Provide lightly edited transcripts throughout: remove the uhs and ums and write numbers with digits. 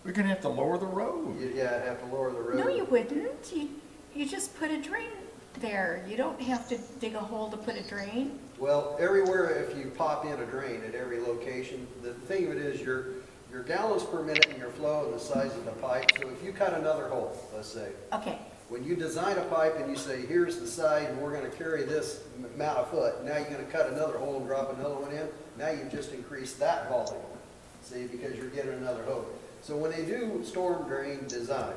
We're gonna have to lower the road. Yeah, have to lower the road. No, you wouldn't. You just put a drain there. You don't have to dig a hole to put a drain. Well, everywhere, if you pop in a drain at every location, the thing of it is your gallons per minute and your flow and the size of the pipe. So if you cut another hole, let's say, Okay, when you design a pipe and you say, here's the side and we're gonna carry this amount of foot, now you're gonna cut another hole and drop another one in, now you've just increased that volume, see, because you're getting another hose. So when they do storm drain design,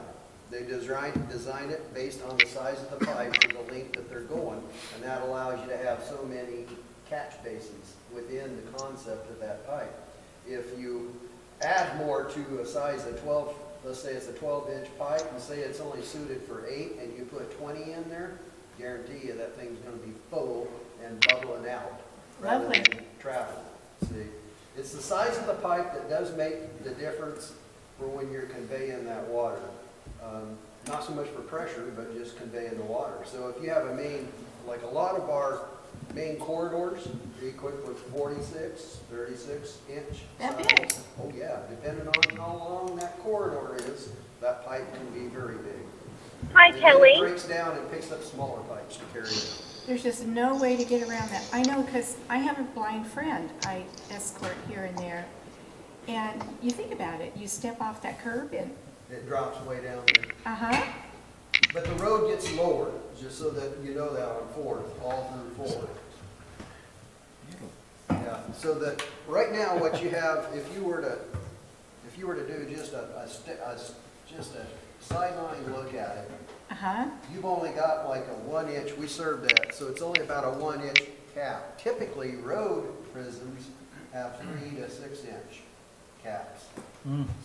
they design it based on the size of the pipe and the length that they're going, and that allows you to have so many catch basins within the concept of that pipe. If you add more to a size of 12, let's say it's a 12-inch pipe, and say it's only suited for 8, and you put 20 in there, guarantee you that thing's gonna be full and bubbling out rather Lovely. than traveling. See, it's the size of the pipe that does make the difference for when you're conveying that water. Not so much for pressure, but just conveying the water. So if you have a main, like a lot of our main corridors, are equipped with 46, 36 inch That size. big? Oh yeah, depending on how long that corridor is, that pipe can be very big. Hi, And then Kelly. it breaks down and picks up smaller pipes to carry it. there's just no way to get around that. I know because I have a blind friend I escort here and there. And you think about it, you step off that curb and, It drops way down there. uh-huh, But the road gets lower, just so that you know that on Fourth, all through Fourth. Yeah, so that, right now, what you have, if you were to do just just a sideline look at it, uh-huh, you've only got like a 1-inch, we serve that, so it's only about a 1-inch cap. Typically, road prisms have 3 to 6-inch caps.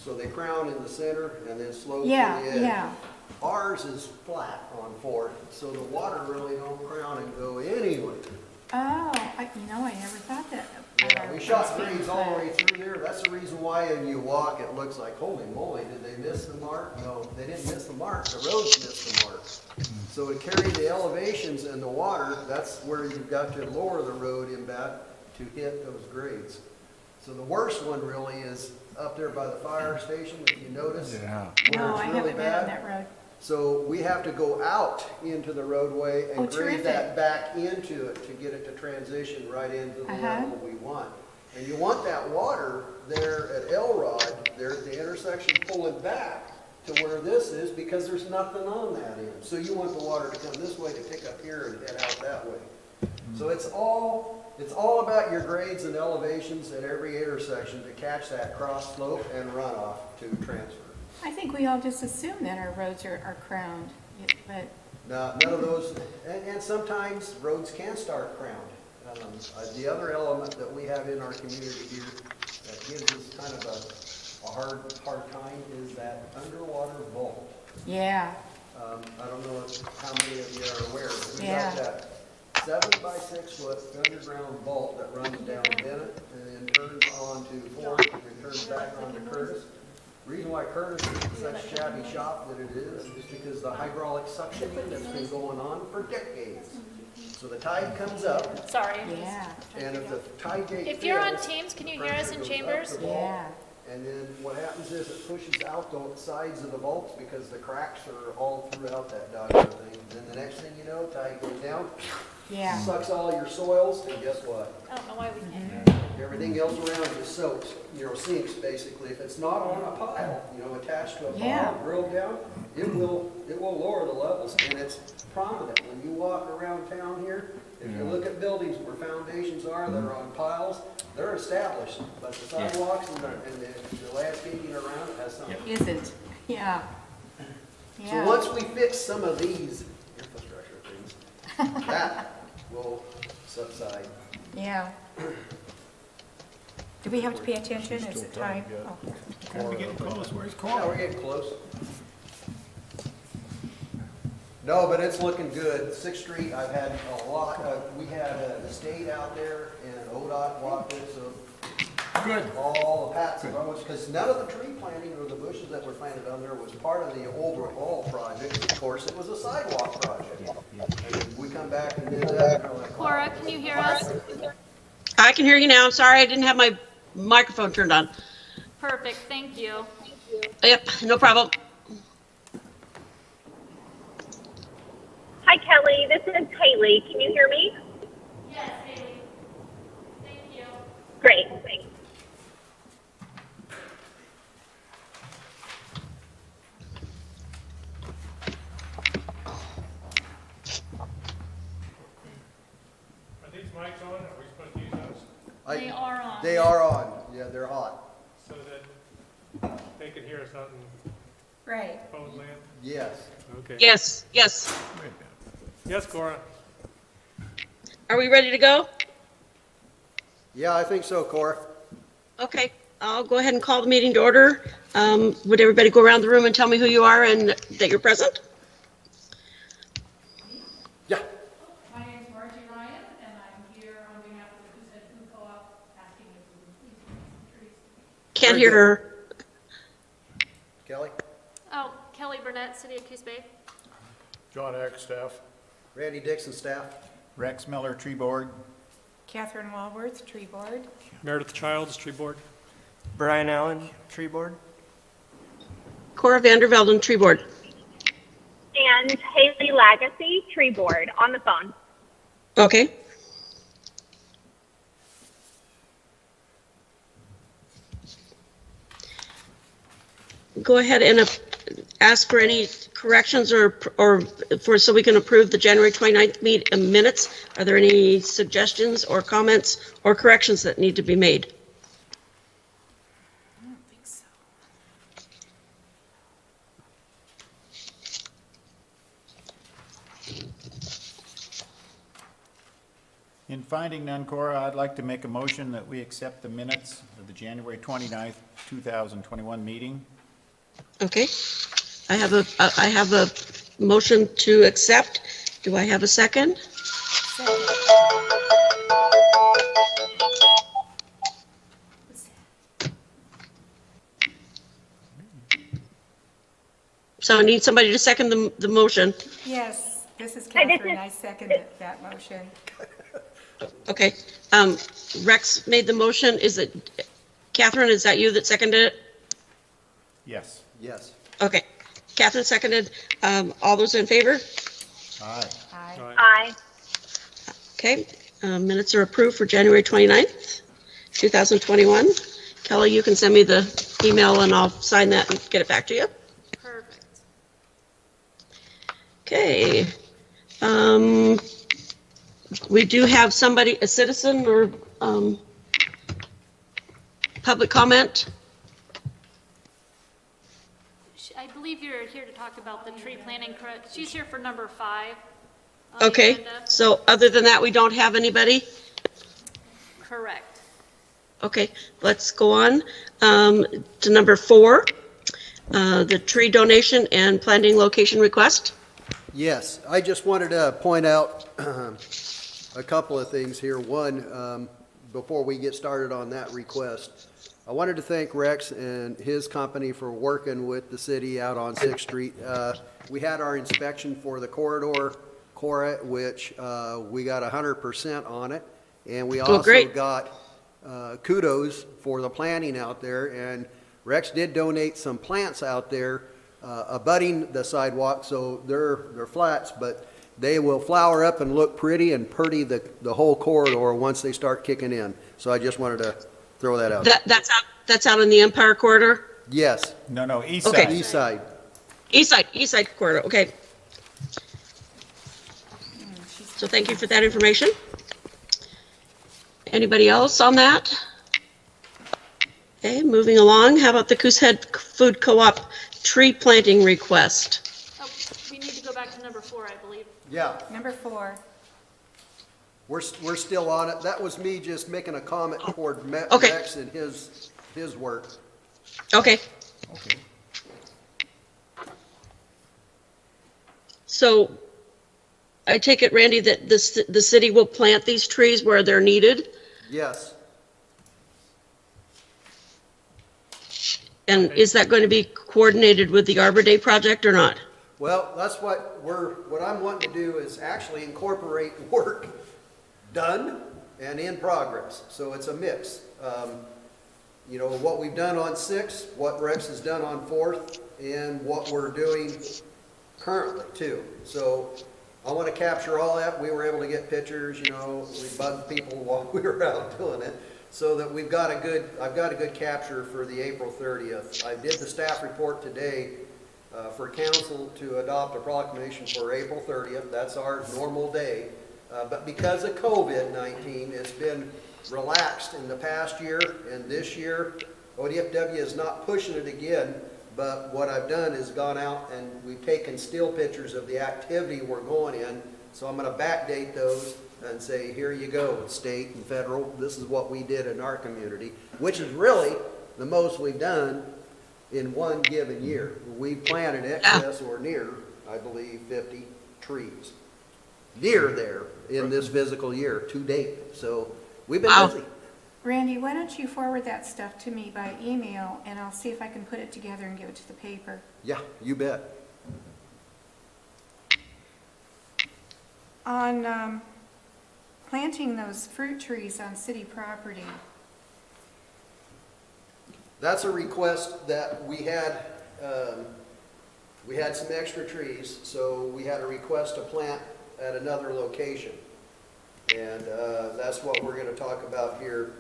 So they crown in the center and then slope to the yeah, edge. yeah. Ours is flat on Fourth, so the water really don't crown and go anywhere. Oh, I never thought that. Yeah, we shot grades all the way through there. That's the reason why when you walk, it looks like, holy moly, did they miss the mark? No, they didn't miss the mark. The roads missed the mark. So to carry the elevations and the water, that's where you've got to lower the road in back to hit those grades. So the worst one really is up there by the fire station, if you notice. Yeah. Where No, it's I really haven't been on bad. that road. So we have to go out into the roadway Oh, and grade terrific. that back into it to get it to transition right into the level we want. And you want that water there at Elrod, there at the intersection, pulling back to where this is because there's nothing on that end. So you want the water to come this way to pick up here and head out that way. So it's all about your grades and elevations at every intersection to catch that cross slope and runoff to transfer. I think we all just assume that our roads are crowned, but, No, none of those, and sometimes roads can start crowned. The other element that we have in our community here that gives us kind of a hard time is that underwater vault. yeah, I don't know how many of you are aware, but we Yeah. got that 7 by 6 foot underground vault that runs down Bennett and then turns onto Fourth and then turns back onto Curtis. The reason why Curtis is such shabby shop that it is because the hydraulic suctioning that's been going on for decades. So the tide comes up, Sorry. yeah, and if the tide gate If you're on fills, Teams, can you the hear us pressure in goes up chambers? the vault, yeah. and then what happens is it pushes out the sides of the vaults because the cracks are all throughout that doggone thing. Then the next thing you know, tide goes down, Yeah, sucks all your soils, and guess what? I don't know why we can't hear. Everything else around you soaks, sinks basically. If it's not on a pile, attached to a Yeah. pile, drilled down, it will lower the levels, and it's prominent. When you walk around town here, if you look at buildings where foundations are that are on piles, they're established, but the sidewalks and the landscaping around it has something. isn't, yeah. So Yeah. once we fix some of these infrastructure things, that will subside. Yeah. Do we have to pay attention? Is it time? Oh. We're getting close. Where's Yeah, Carl? we're getting close. No, but it's looking good. Sixth Street, I've had a lot, we had the state out there and ODOT walked it, so Good. all the pats and almost, because none of the tree planting or the bushes that were planted on there was part of the overall project. Of course, it was a sidewalk project. And we come back and did that. and we're like, wow. Cora, can you hear us? I can hear you now. I'm sorry, I didn't have my microphone turned on. Perfect, thank you. Yep, no problem. Hi, Kelly. This is Haley. Can you hear me? Yes, Haley. Thank you. Great, thanks. Are these mics on? Are we supposed to use those They are on. They are on, yeah, they're hot. so that they can hear us out in Right. phone land? Yes. Okay. Yes, yes. Yes, Cora? Are we ready to go? Yeah, I think so, Cora. Okay, I'll go ahead and call the meeting to order. Would everybody go around the room and tell me who you are and that you're present? Yeah. My name is Margie Ryan, and I'm here on behalf of the Goosehead Food Co-op, asking if we would please plant some trees. Can't Very hear good. her. Kelly? Oh, Kelly Burnett, City of Coos Bay. John Eck, staff. Randy Dixon, staff. Rex Miller, tree board. Catherine Walworth, tree board. Meredith Childs, tree board. Brian Allen, tree board. Cora Vandervelden, tree board. And Haley Lagacy, tree board, on the phone. Okay. Go ahead and ask for any corrections or for, so we can approve the January 29th minutes. Are there any suggestions or comments or corrections that need to be made? I don't think so. In finding none, Cora, I'd like to make a motion that we accept the minutes of the January 29th, 2021 meeting. Okay. I have a motion to accept. Do I have a second? Second. So I need somebody to second the motion. Yes, this is Hi, this Catherine. is- I second that motion. Okay. Rex made the motion. Is it, Catherine, is that you that seconded it? Yes. Yes. Okay. Catherine seconded. All those in favor? Aye. Aye. Aye. Okay. Minutes are approved for January 29th, 2021. Kelly, you can send me the email and I'll sign that and get it back to you. Perfect. Okay. We do have somebody, a citizen or public comment. I believe you're here to talk about the tree planting, correct? She's here for number 5. on the Okay, agenda. so other than that, we don't have anybody? Correct. Okay, let's go on to number 4, the tree donation and planting location request. Yes, I just wanted to point out a couple of things here. One, before we get started on that request, I wanted to thank Rex and his company for working with the city out on 6th Street. We had our inspection for the corridor, Cora, which we got 100% on it. And we also great. got kudos for the planting out there. And Rex did donate some plants out there abutting the sidewalk, so they're flats, but they will flower up and look pretty and pretty the whole corridor once they start kicking in. So I just wanted to throw that out. That's out in the Empire Corridor? Yes, No, east Okay. side. east side. East side corridor, okay. So thank you for that information. Anybody else on that? Okay, moving along, how about the Goosehead Food Co-op tree planting request? Oh, we need to go back to number 4, I believe. Yeah, Number 4. we're still on it. That was me just making a comment toward Okay. Rex and his work. Okay, Okay. so I take it, Randy, that the city will plant these trees where they're needed? Yes, And is that going to be coordinated with the Arbor Day project or not? well, that's what I'm wanting to do is actually incorporate work done and in progress. So it's a mix. you know, what we've done on 6th, what Rex has done on 4th, and what we're doing currently too. So I want to capture all that. We were able to get pictures, you know, we bugged people while we were out doing it, so that I've got a good capture for the April 30th. I did the staff report today for council to adopt a proclamation for April 30th. That's our normal day. But because of COVID-19, it's been relaxed in the past year, and this year, ODFW is not pushing it again, but what I've done is gone out and we've taken still pictures of the activity we're going in, so I'm gonna backdate those and say, here you go, state and federal, this is what we did in our community, which is really the most we've done in one given year. We've planted excess or near, I believe, 50 trees. Near there in this physical year to date, so we've been busy. Randy, why don't you forward that stuff to me by email, and I'll see if I can put it together and give it to the paper. Yeah, you bet. On planting those fruit trees on city property, That's a request that we had some extra trees, so we had a request to plant at another location. And that's what we're gonna talk about here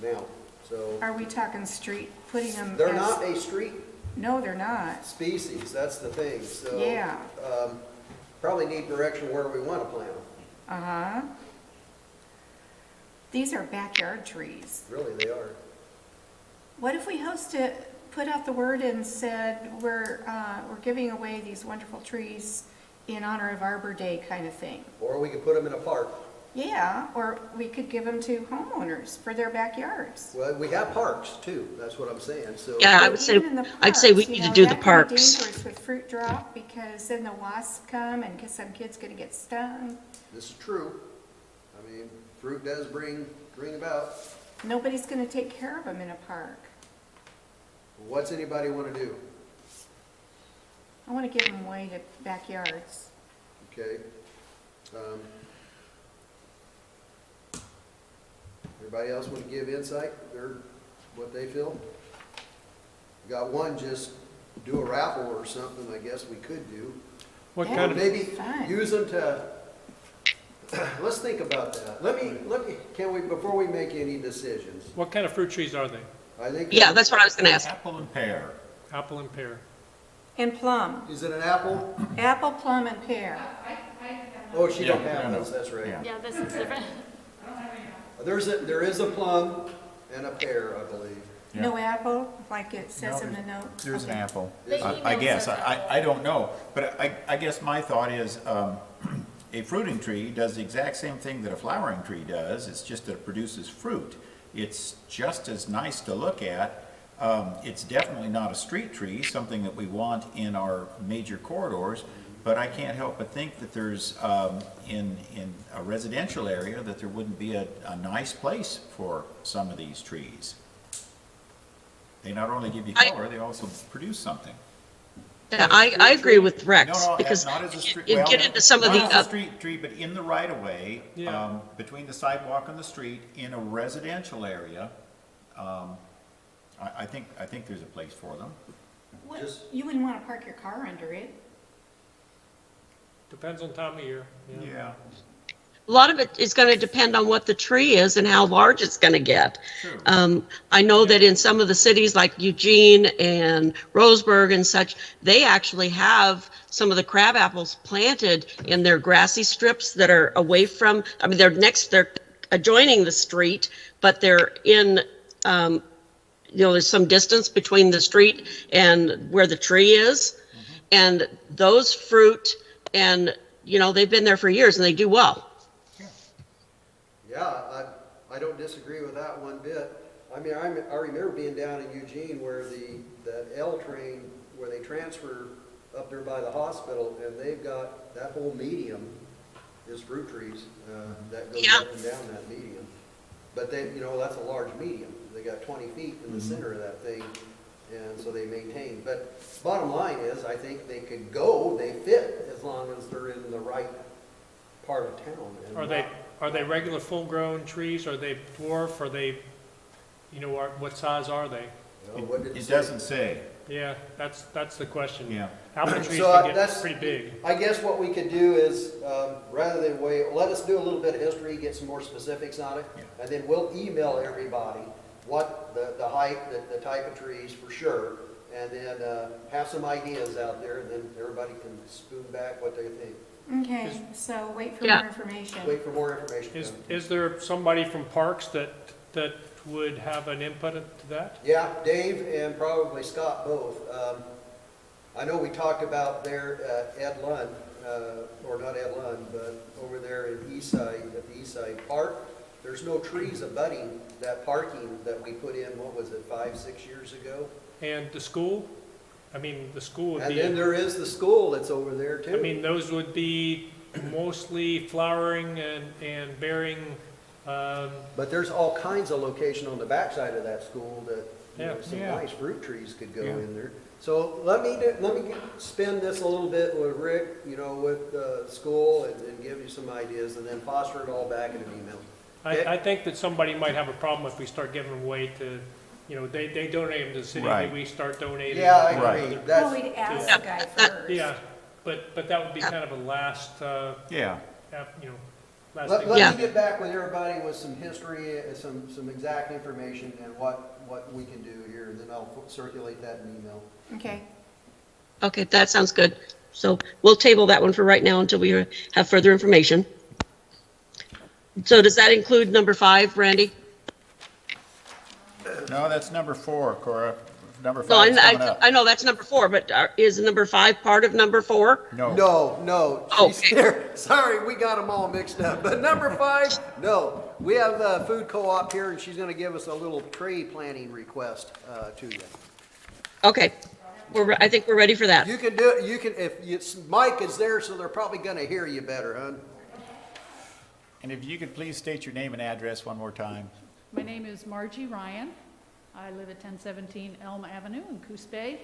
now. So, are we talking street, putting them they're as- not a street No, they're not. species, that's the thing, so. Yeah. Probably need direction where we wanna plant them. Uh-huh. These are backyard trees. Really, they are. What if we put out the word and said, we're giving away these wonderful trees in honor of Arbor Day kind of thing? Or we could put them in a park. Yeah, or we could give them to homeowners for their backyards. Well, we have parks too, that's what I'm saying, so. Yeah, I But would say, even in the I'd say we parks, you need to know, do the that can be parks. dangerous with fruit drop, because then the wasps come and some kid's gonna get stung. This is true. I mean, fruit does bring about. Nobody's gonna take care of them in a park. What's anybody want to do? I wanna give them away to backyards. Okay. Everybody else want to give insight, or what they feel? Got one, just do a raffle or something, I guess we could do. What Yeah. kind of, Maybe Fun. use them to, let's think about that. Can we, before we make any decisions, what kind of fruit trees are they? I think. Yeah, that's what I was gonna ask. Apple and pear. Apple and pear. And plum, Is it an apple? apple, plum, and pear. Oh, she don't Yeah, have no, those, that's right. yeah. Yeah, this is different. There is a plum and a pear, I believe. No apple, like it says No, in the note? There's an Okay. apple. The I email guess, says I don't know, but I guess my thought is, a fruiting tree does the exact same thing that a flowering tree does, it's just that it produces fruit. It's just as nice to look at. It's definitely not a street tree, something that we want in our major corridors, but I can't help but think that there's, in a residential area, that there wouldn't be a nice place for some of these trees. They not only give you color, they also produce something. Yeah, I agree with Rex, No, no, because not as a street. you well, get into some of the, Not as a street tree, but in the right of way, Yeah. between the sidewalk and the street, in a residential area, I think there's a place for them. What- Just- You wouldn't want to park your car under it. Depends on time of year. Yeah. a lot of it is going to depend on what the tree is and how large it's going to get. True. I know that in some of the cities like Eugene and Roseburg and such, they actually have some of the crab apples planted in their grassy strips that are away from, I mean, they're adjoining the street, but they're in, there's some distance between the street and where the tree is. And those fruit, and, they've been there for years and they do well. Yeah, I don't disagree with that one bit. I mean, I remember being down in Eugene where the L train, where they transfer up there by the hospital, and they've got, that whole medium is fruit trees, that goes Yeah. up and down that medium. But they, that's a large medium. They got 20 feet in the center of that thing, and so they maintain. But bottom line is, I think they could go, they fit, as long as they're in the right part of town. and Are they regular full-grown trees? Are they dwarf? Are they you know, what size are they? What did It say? doesn't say. Yeah, that's the question. Yeah. Apple trees So, can get that's- pretty big. I guess what we could do is, rather than wait, let us do a little bit of history, get some more specifics on it, and then we'll email everybody what the height, the type of trees for sure, and then have some ideas out there, and then everybody can spoon back what they think. Okay, so wait for Yeah. more information. Wait for more information. Is there somebody from Parks that would have an input to that? Yeah, Dave and probably Scott both. I know we talked about there Ed Lund, or not Ed Lund, but over there in Eastside, at the Eastside Park. There's no trees abutting that parking that we put in, what was it, 5, 6 years ago? And the school? I mean, the school would And then be, there is the school that's over there too. I mean, those would be mostly flowering and bearing, But there's all kinds of location on the backside of that school that, you know, Yeah. some Yeah. nice fruit trees could go Yeah. in there. So let me spin this a little bit with Rick, you know, with school and give you some ideas, and then foster it all back in an email. Okay. I think that somebody might have a problem if we start giving them away to, you know, they donate them to the city, Right. maybe we start donating. Yeah, I them to Right. agree. other- Well, That's, we'd ask the guy first. Yeah, but that would be kind of a last, Yeah. you know, last let thing. Yeah. me get back with everybody with some history, some exact information and what we can do here, and then I'll circulate that in email. Okay, Okay, that sounds good. So we'll table that one for right now until we have further information. So does that include number 5, Randy? No, that's number 4, Cora. Number No, 5 is coming up. I know that's number 4, but is number 5 part of number 4? No. No, Oh, she's there. Sorry, we got them all mixed up. But number 5, no. We have the food co-op here, and she's gonna give us a little tree planting request to you. Okay, I think we're ready for that. You can do it, Mike is there, so they're probably gonna hear you better, hon. And if you could please state your name and address one more time. My name is Margie Ryan. I live at 1017 Elm Avenue in Coos Bay.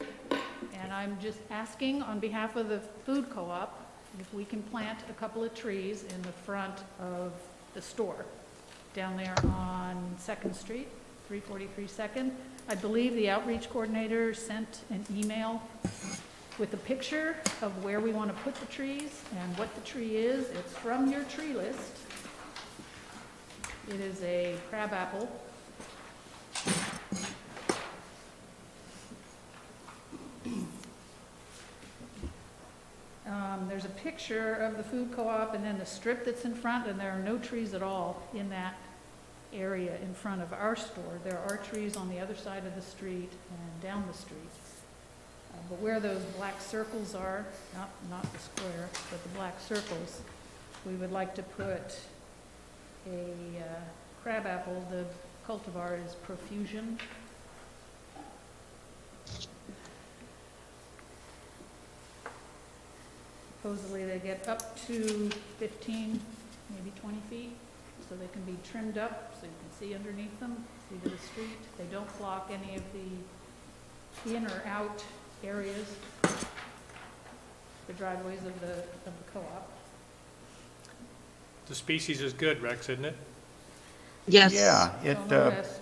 And I'm just asking on behalf of the food co-op if we can plant a couple of trees in the front of the store down there on 2nd Street, 343 2nd. I believe the outreach coordinator sent an email with a picture of where we want to put the trees and what the tree is. It's from your tree list. It is a crabapple. There's a picture of the food co-op and then the strip that's in front, and there are no trees at all in that area in front of our store. There are trees on the other side of the street and down the street. But where those black circles are, not the square, but the black circles, we would like to put a crabapple. The cultivar is Profusion. Supposedly they get up to 15, maybe 20 feet, so they can be trimmed up so you can see underneath them, see to the street. They don't block any of the in or out areas, the driveways of the co-op. The species is good, Rex, isn't it? Yes. Yeah, So no rest.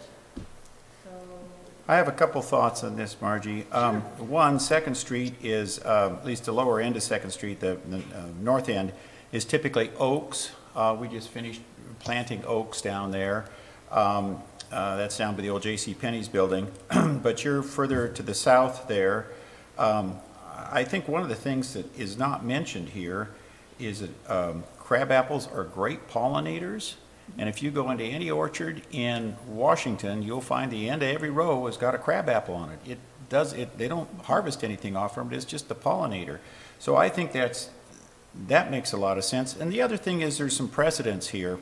So, I have a couple thoughts on this, Margie. One, 2nd Street is, at least the lower end of 2nd Street, the north end, is typically oaks. We just finished planting oaks down there. That's down by the old J.C. Penney's building. But you're further to the south there. I think one of the things that is not mentioned here is that crab apples are great pollinators. And if you go into any orchard in Washington, you'll find the end of every row has got a crab apple on it. They don't harvest anything off from it, it's just the pollinator. So I think that makes a lot of sense. And the other thing is there's some precedents here.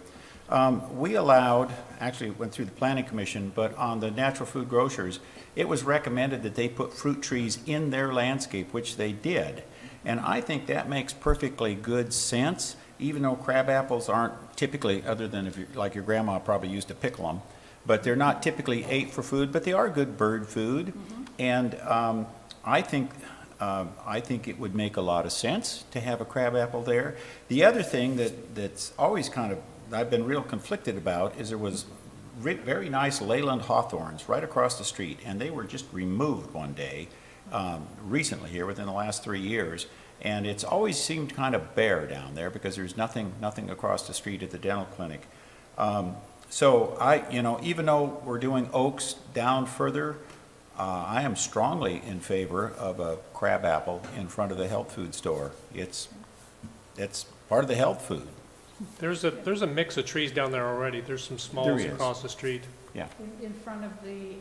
We allowed, actually it went through the Planning Commission, but on the natural food grocers, it was recommended that they put fruit trees in their landscape, which they did. And I think that makes perfectly good sense, even though crab apples aren't typically, other than if like your grandma probably used to pickle them, but they're not typically ate for food, but they are good bird food. Mm-hmm. And I think it would make a lot of sense to have a crab apple there. The other thing that's always kind of, I've been real conflicted about is there was very nice Leyland hawthorns right across the street, and they were just removed one day, recently here, within the last 3 years. And it's always seemed kind of bare down there because there's nothing across the street at the dental clinic. So even though we're doing oaks down further, I am strongly in favor of a crabapple in front of the health food store. It's part of the health food. There's a mix of trees down there already. There's some There smalls is. across the street. Yeah. In front of the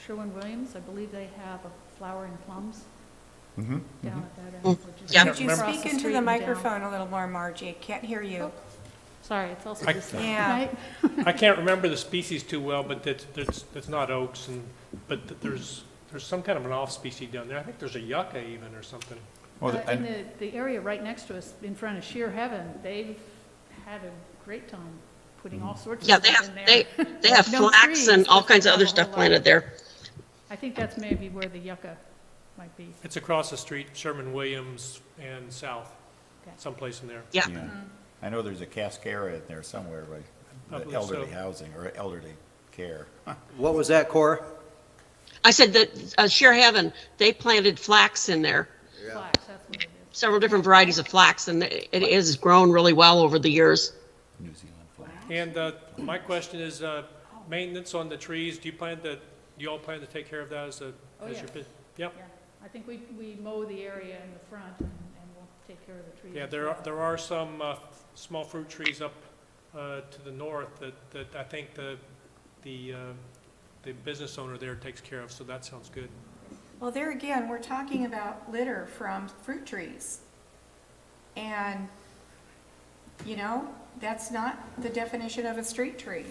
Sherwin-Williams, I believe they have a flowering plums Mm-hmm. down at that end. which is Yeah. Could you across speak the into street the and down. microphone a little more, Margie? Can't hear you. Sorry, it's also I- this way, Yeah. right? I can't remember the species too well, but it's not oaks, but there's some kind of an off-species down there. I think there's a yucca even or something. Well, In the area right next to us, in front of Sheer Heaven, they've had a great time putting all sorts of Yeah, they stuff have, in there. they have No flax trees, and all but kinds they of other have a stuff whole lot. planted there. I think that's maybe where the yucca might be. It's across the street, Sherman-Williams and south, Okay. someplace in there. Yeah. yeah. I know there's a cascara in there somewhere, I but believe elderly so. housing or elderly care. What was that, Cora? I said that Sheer Heaven, they planted flax in there, Flax, that's what it is. several different varieties of flax, and it has grown really well over the years. New Zealand flag. And my question is, maintenance on the trees, do you all plan to take care of that as Oh, your yes. Yep. Yeah, I think we mow the area in the front and we'll take care of the trees. Yeah, as there well. are some small fruit trees up to the north that I think the business owner there takes care of, so that sounds good. Well, there again, we're talking about litter from fruit trees. And, that's not the definition of a street tree.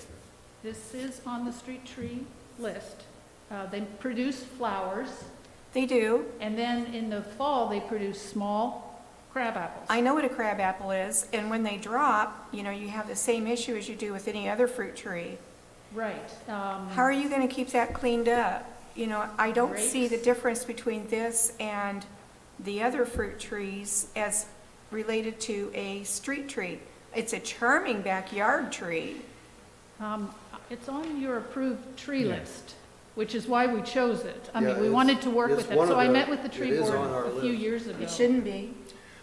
This is on the street tree list. They produce flowers, They do. and then in the fall, they produce small crab apples. I know what a crabapple is, and when they drop, you have the same issue as you do with any other fruit tree. Right. How are you gonna keep that cleaned up? I don't see the Grapes? difference between this and the other fruit trees as related to a street tree. It's a charming backyard tree. It's on your approved tree list, which is why we chose it. I Yeah, mean, we it's- wanted to work it's with it. one So of I the- met with the it tree is board on our a few list. years ago. It shouldn't be.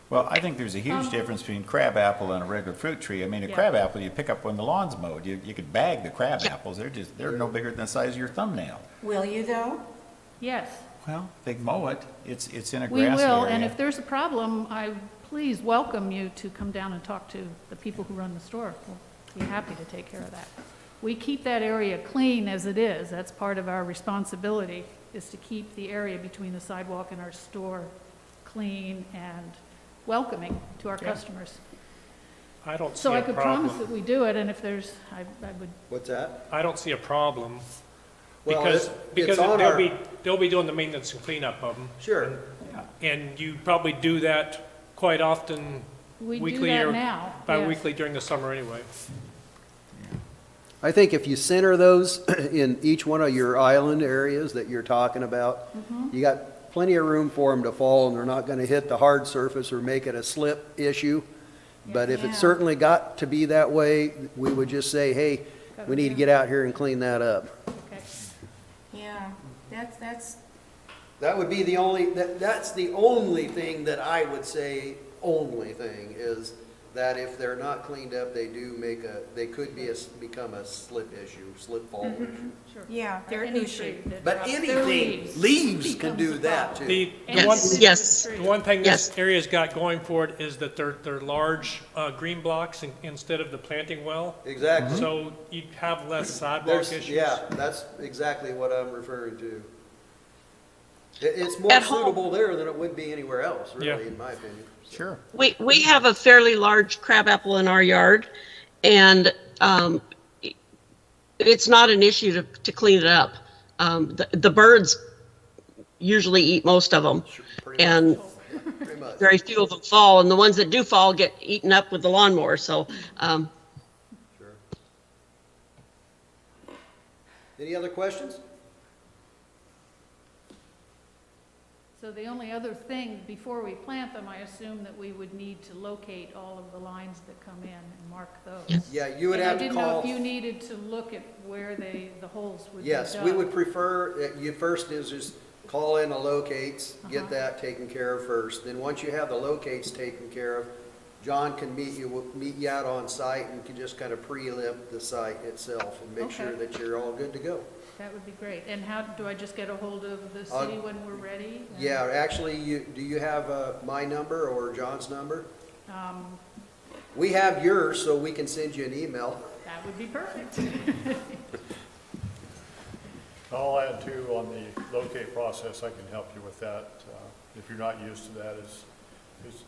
Well, I think there's a huge difference between crabapple and a regular fruit tree. I mean, a Yeah. crabapple you pick up when the lawn's mowed. You could bag the crab apples. They're no bigger than the size of your thumbnail. Will you, though? Yes, Well, they mow it. It's in a we grassy will, area. and if there's a problem, I please welcome you to come down and talk to the people who run the store. We'll be happy to take care of that. We keep that area clean as it is. That's part of our responsibility, is to keep the area between the sidewalk and our store clean and welcoming to our customers. I don't see So I a could promise problem. that we do it, and if there's, I would, What's that? I don't see a problem. Well, Because, it's because on they'll our- be doing the maintenance and cleanup of them. Sure. And you probably do that quite often, we do weekly that or now. yes. bi-weekly during the summer anyway. I think if you center those in each one of your island areas that you're talking about, you got plenty of room for them to fall, and they're not gonna hit the hard surface or make it a slip issue. But if Yeah. it certainly got to be that way, we would just say, hey, we need to get out here and clean that up. Okay. Yeah, that's, That would be the only, that's the only thing that I would say, only thing, is that if they're not cleaned up, they could become a slip issue, slip fall issue. Sure. yeah, they're Any issue. tree that But drops their anything, leaves can becomes do a that problem. too. The Any one, deciduous Yes. tree. the one thing Yes. this area's got going for it is that they're large green blocks instead of the planting well. Exactly. So you have less sidewalk There's, issues. yeah, that's exactly what I'm referring to. It's more At home- suitable there than it would be anywhere else, Yeah. really, in my opinion. Sure. We have a fairly large crabapple in our yard, and it's not an issue to clean it up. The birds usually eat most of them, Pretty and Pretty much. very few of them fall, and the ones that do fall get eaten up with the lawnmower, so, Sure. Any other questions? So the only other thing, before we plant them, I assume that we would need to locate all of the lines that come in and mark those. Yeah, you would And have to I didn't know call. if you needed to look at where the holes would be Yes, we dug. would prefer, that you first is just call in the locates, get Uh-huh. that taken care of first. Then once you have the locates taken care of, John can meet you out on site and can just kind of pre-limp the site itself and make sure Okay. that you're all good to go. That would be great. And how, do I just get a hold of the Uh, city when we're ready? And, Yeah, actually, do you have my number or John's number? We have yours, so we can send you an email. That would be perfect. I'll add too, on the locate process, I can help you with that. If you're not used to that,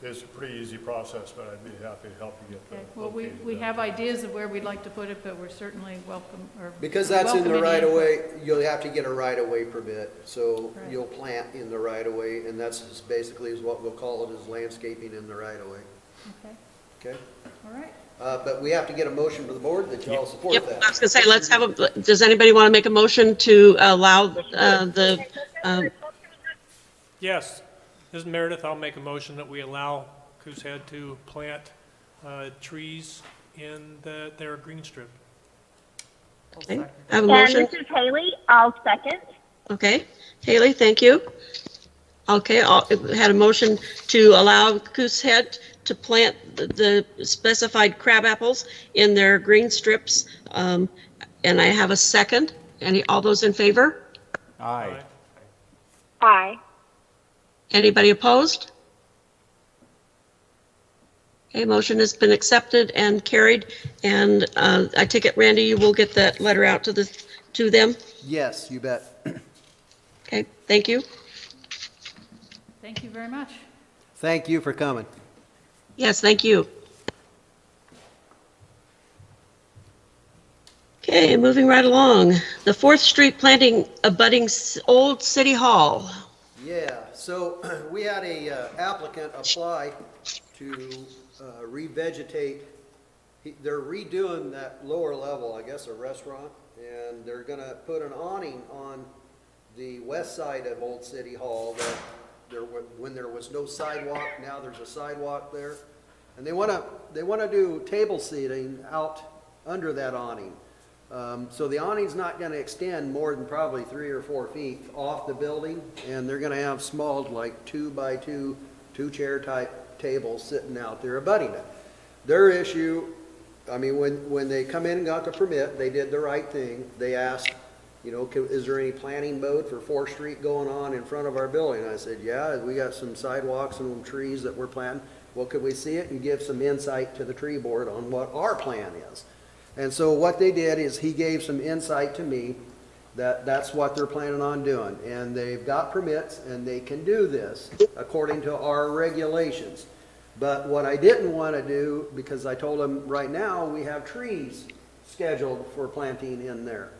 it's a pretty easy process, but I'd be happy to help you get Okay, the well, located we done. have ideas of where we'd like to put it, but we're certainly welcome, or. Because that's in the welcome any right of input. way, you'll have to get a right of way permit. So Right. you'll plant in the right of way, and that's just basically is what we'll call it, is landscaping in the right of way. Okay, Okay? all right. But we have to get a motion from the board that y'all support Yep, that. I was gonna say, let's have does anybody want to make a motion to allow, Yes, this is Meredith. I'll make a motion that we allow Goosehead to plant trees in their green strip. okay, I have a And motion? this is Haley. I'll second. Okay, Haley, thank you. Okay, had a motion to allow Goosehead to plant the specified crab apples in their green strips. And I have a second. All those in favor? Aye. Aye. Anybody opposed? Okay, motion has been accepted and carried. And I take it, Randy, you will get that letter out to them? Yes, you bet. Okay, thank you. Thank you very much. Thank you for coming. Yes, thank you. Okay, moving right along. The 4th Street planting abutting Old City Hall. Yeah, so we had a applicant apply to revegetate. They're redoing that lower level, I guess, a restaurant, and they're gonna put an awning on the west side of Old City Hall that when there was no sidewalk, now there's a sidewalk there. And they wanna do table seating out under that awning. So the awning's not gonna extend more than probably 3 or 4 feet off the building, and they're gonna have small, like 2x2, 2-chair type tables sitting out there abutting it. Their issue, I mean, when they come in and got the permit, they did the right thing. They asked, you know, is there any planting mode for 4th Street going on in front of our building? I said, yeah, we got some sidewalks and some trees that we're planting. Well, could we see it and give some insight to the tree board on what our plan is? And so what they did is he gave some insight to me that that's what they're planning on doing. And they've got permits and they can do this according to our regulations. But what I didn't want to do, because I told them right now we have trees scheduled for planting in there.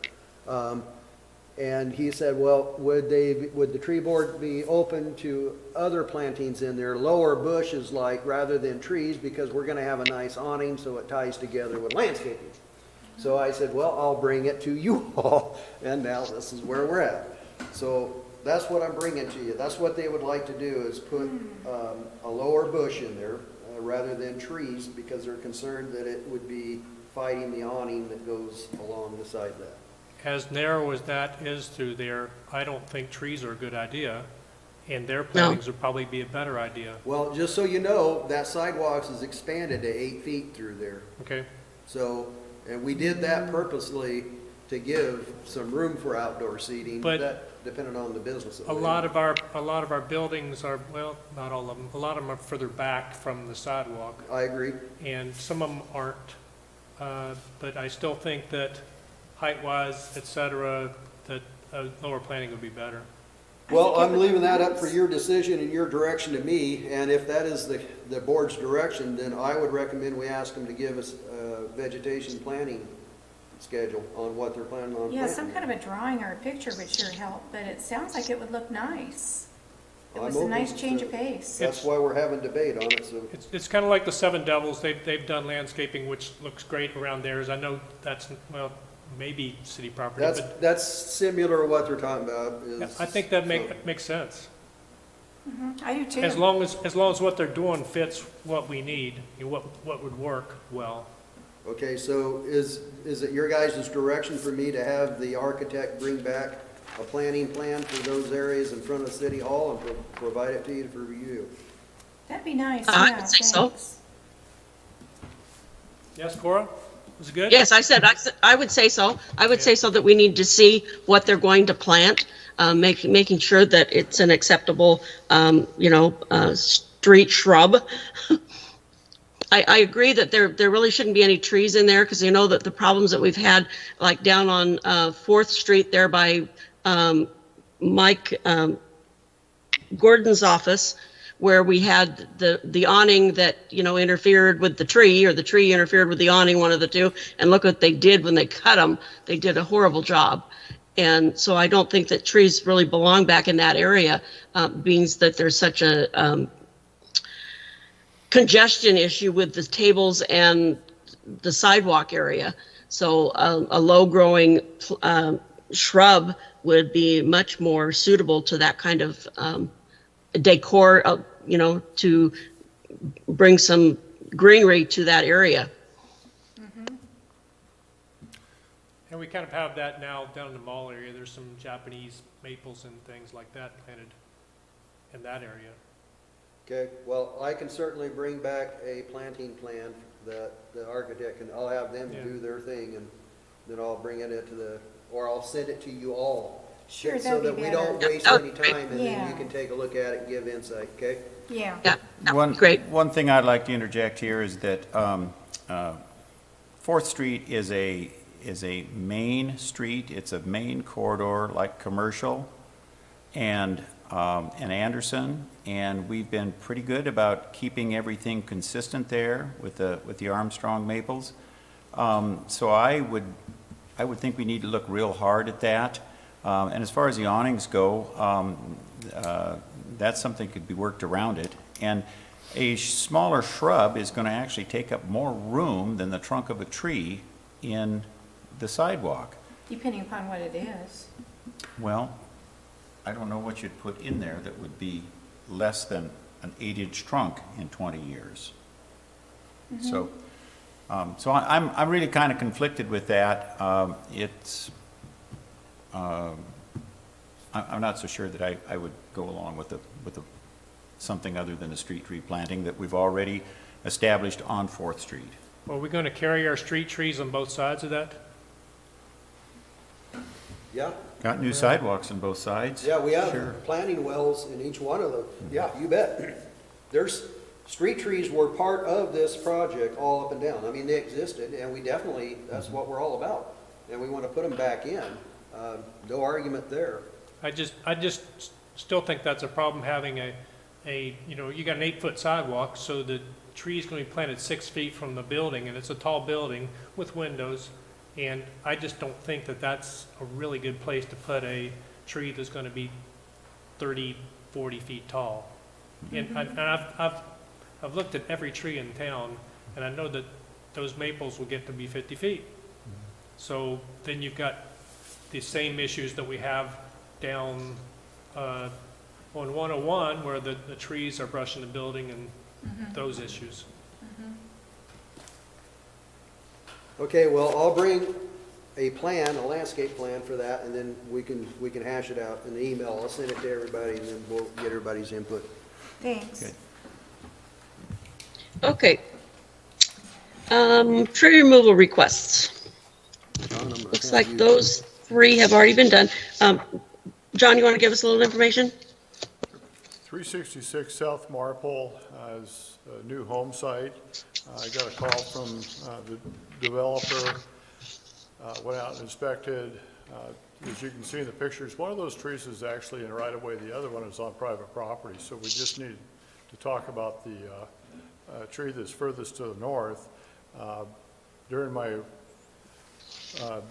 And he said, well, would the tree board be open to other plantings in there, lower bushes like, rather than trees, because we're gonna have a nice awning so it ties together with landscaping. So I said, well, I'll bring it to you all, and now this is where we're at. So that's what I'm bringing to you. That's what they would like to do, is put a lower bush in there rather than trees, because they're concerned that it would be fighting the awning that goes along the side of that. As narrow as that is through there, I don't think trees are a good idea, and their plantings would probably be a better idea. Well, just so you know, that sidewalks is expanded to 8 feet through there. Okay? So, and we did that purposely to give some room for outdoor seating, But that depending on the business. that A we're lot in. of our buildings are, well, not all of them, a lot of them are further back from the sidewalk, I agree. and some of them aren't. But I still think that height-wise, et cetera, that lower planting would be better. Well, I'm leaving that up for your decision and your direction to me, and if that is the board's direction, then I would recommend we ask them to give us a vegetation planning schedule on what they're planning on planting. Yeah, some kind of a drawing or a picture would sure help, but it sounds like it would look nice. It was I'm a nice open change to- of pace. That's why we're having debate on it, so. It's kind of like the Seven Devils, they've done landscaping, which looks great around theirs. I know that's, well, maybe city property, but That's similar to what they're talking about. I think that so- makes sense. I do too. As long as what they're doing fits what we need, and what would work well. Okay, so is it your guys' direction for me to have the architect bring back a planning plan for those areas in front of City Hall and provide it to you for review? That'd be nice, I yeah, would say so. thanks. Yes, Cora? Was it good? Yes, I said, I would say so. I would say so that we need to see what they're going to plant, making sure that it's an acceptable, street shrub. I agree that there really shouldn't be any trees in there, because you know that the problems that we've had, like down on 4th Street there by Mike Gordon's office, where we had the awning that, interfered with the tree, or the tree interfered with the awning, one of the two, and look what they did when they cut them. They did a horrible job. And so I don't think that trees really belong back in that area, being that there's such a congestion issue with the tables and the sidewalk area. So a low-growing shrub would be much more suitable to that kind of decor, to bring some greenery to that area. And we kind of have that now down in the mall area. There's some Japanese maples and things like that planted in that area. Okay, well, I can certainly bring back a planting plan that the architect, and I'll have them Yeah. do their thing, and then I'll bring it into or I'll send it to you all. Sure, So that'd that be we better. don't waste Oh, any great. time, and then Yeah. you can take a look at it and give insight, okay? Yeah. Yeah, that would One, be great. one thing I'd like to interject here is that 4th Street is a main street. It's a main corridor, like commercial, and Anderson, and we've been pretty good about keeping everything consistent there with the Armstrong maples. So I would think we need to look real hard at that. And as far as the awnings go, that's something that could be worked around it. And a smaller shrub is going to actually take up more room than the trunk of a tree in the sidewalk. Depending upon what it is. Well, I don't know what you'd put in there that would be less than an 8-inch trunk in 20 years. So I'm really kind of conflicted with that. I'm not so sure that I would go along with something other than the street tree planting that we've already established on 4th Street. Are we going to carry our street trees on both sides of that? Yeah, Got new sidewalks on both sides? yeah, we have Sure. planting wells in each one of them. Yeah, you bet. Street trees were part of this project all up and down. I mean, they existed, and we definitely, that's what we're all about. And we want to put them back in. No argument there. I just still think that's a problem, having you got an 8-foot sidewalk, so the tree's going to be planted 6 feet from the building, and it's a tall building with windows, and I just don't think that that's a really good place to put a tree that's going to be 30, 40 feet tall. And I've looked at every tree in town, and I know that those maples will get to be 50 feet. So then you've got the same issues that we have down on 101, where the trees are brushing the building, and those issues. Okay, well, I'll bring a plan, a landscape plan for that, and then we can hash it out in the email. I'll send it to everybody, and then we'll get everybody's input. Thanks. Good. Okay. Tree removal requests. John, I'm gonna Looks have like you- those 3 have already been done. John, you want to give us a little information? 366 South Marple is a new home site. I got a call from the developer, went out and inspected. As you can see in the pictures, one of those trees is actually in right-of-way, the other one is on private property. So we just need to talk about the tree that's furthest to the north. During my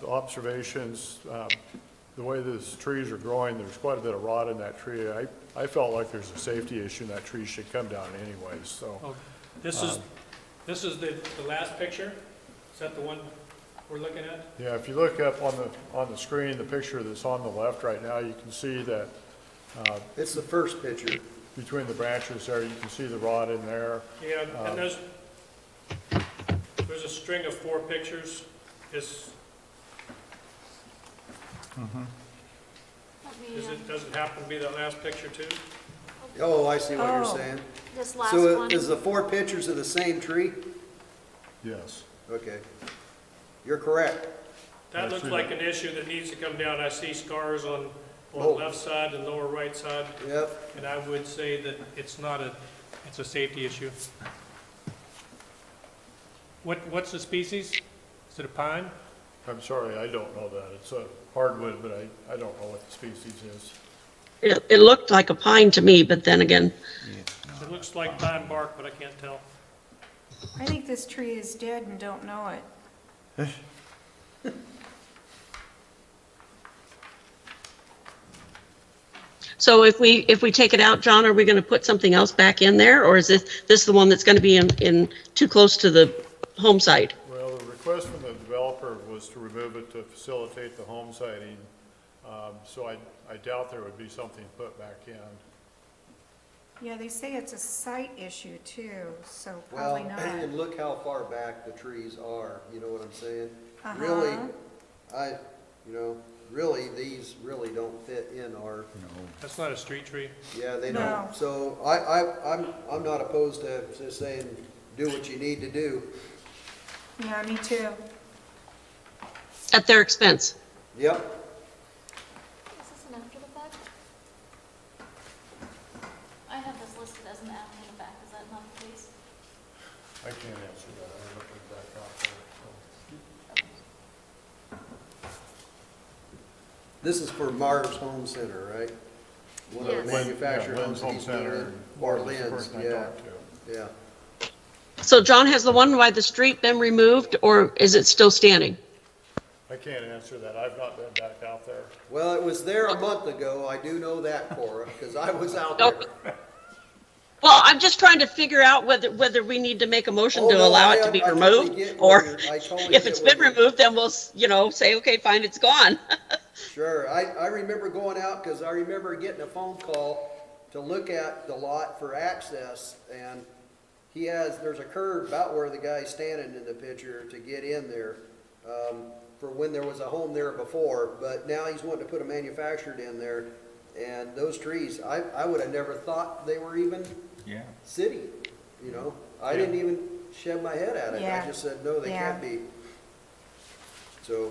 observations, the way these trees are growing, there's quite a bit of rot in that tree. I felt like there's a safety issue, and that tree should come down anyways, so. Oh, this is the last picture? Is that the one we're looking at? Yeah, if you look up on the screen, the picture that's on the left right now, you can see that, It's the first picture. between the branches there, you can see the rod in there. Yeah, and there's a string of 4 pictures. Is, does it happen to be that last picture too? Oh, I see what you're Oh. saying. This last So one. is the 4 pictures of the same tree? Yes. Okay. You're correct. That I looks see like that. an issue that needs to come down. I see scars on the Oh. left side and lower right side, Yep. and I would say that it's a safety issue. What's the species? Is it a pine? I'm sorry, I don't know that. It's a hardwood, but I don't know what the species is. It looked like a pine to me, but then again, It looks like pine bark, but I can't tell. I think this tree is dead and don't know it. so if we take it out, John, are we going to put something else back in there? Or is this the one that's going to be in too close to the home site? Well, the request from the developer was to remove it to facilitate the home siting. So I doubt there would be something put back in. Yeah, they say it's a site issue too, so Well, probably not. and look how far back the trees are, you know what I'm saying? Uh-huh. Really, really, these really don't fit in our, That's not a street tree. yeah, they No. don't. So I'm not opposed to saying, do what you need to do. Yeah, me too. At their expense? Yep. Is this an after the fact? I have this listed as an after the fact, is that not the case? I can't answer that. I looked it back out there. This is for Mars Home Center, right? One of Yes. the manufactured Lynn's homes Home he's Center. doing. Or Mark was the Lynn's, person I yeah, talked to. yeah. So John, has the one by the street been removed or is it still standing? I can't answer that. I've not been back out there. Well, it was there a month ago, I do know that, Cora, because I was out Okay. there. Well, I'm just trying to figure out whether we need to make a motion Oh, to no, allow I- it to be I totally removed, get or where you're- I totally if get it's where been you're- removed, then we'll, say, okay, fine, it's gone. Sure, I remember going out, because I remember getting a phone call to look at the lot for access, and there's a curve about where the guy's standing in the picture to get in there, for when there was a home there before, but now he's wanting to put a manufactured in there, and those trees, I would have never thought they were even Yeah. city, you know? I didn't even shed my head at it, I Yeah. just said, no, they can't Yeah. be. So,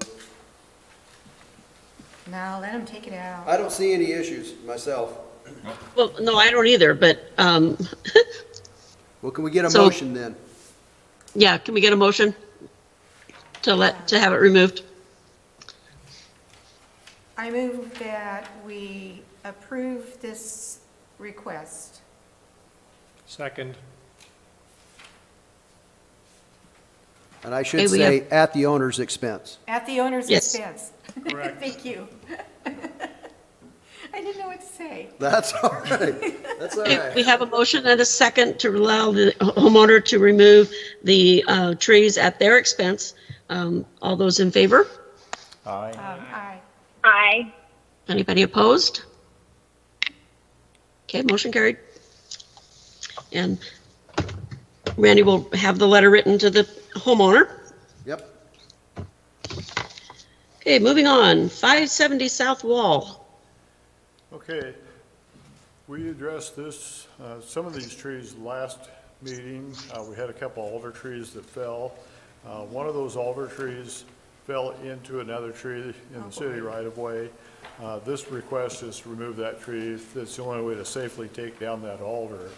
No, let them take it out. I don't see any issues myself. Well, no, I don't either, but, Well, can we get a So- motion then? yeah, can we get a motion to have it removed? I move that we approve this request. Second. And I should Okay, we say, at the owner's expense. At the owner's Yes. expense. Correct. Thank you. I didn't know what to say. That's all right, that's all Okay, we right. have a motion and a second to allow the homeowner to remove the trees at their expense. All those in favor? Aye. Aye. Aye. Anybody opposed? Okay, motion carried. And Randy will have the letter written to the homeowner. Yep, Okay, moving on, 570 South Wall. Okay, we addressed this, some of these trees last meeting. We had a couple alder trees that fell. One of those alder trees fell into another tree in the city right of way. This request is to remove that tree. That's the only way to safely take down that alder.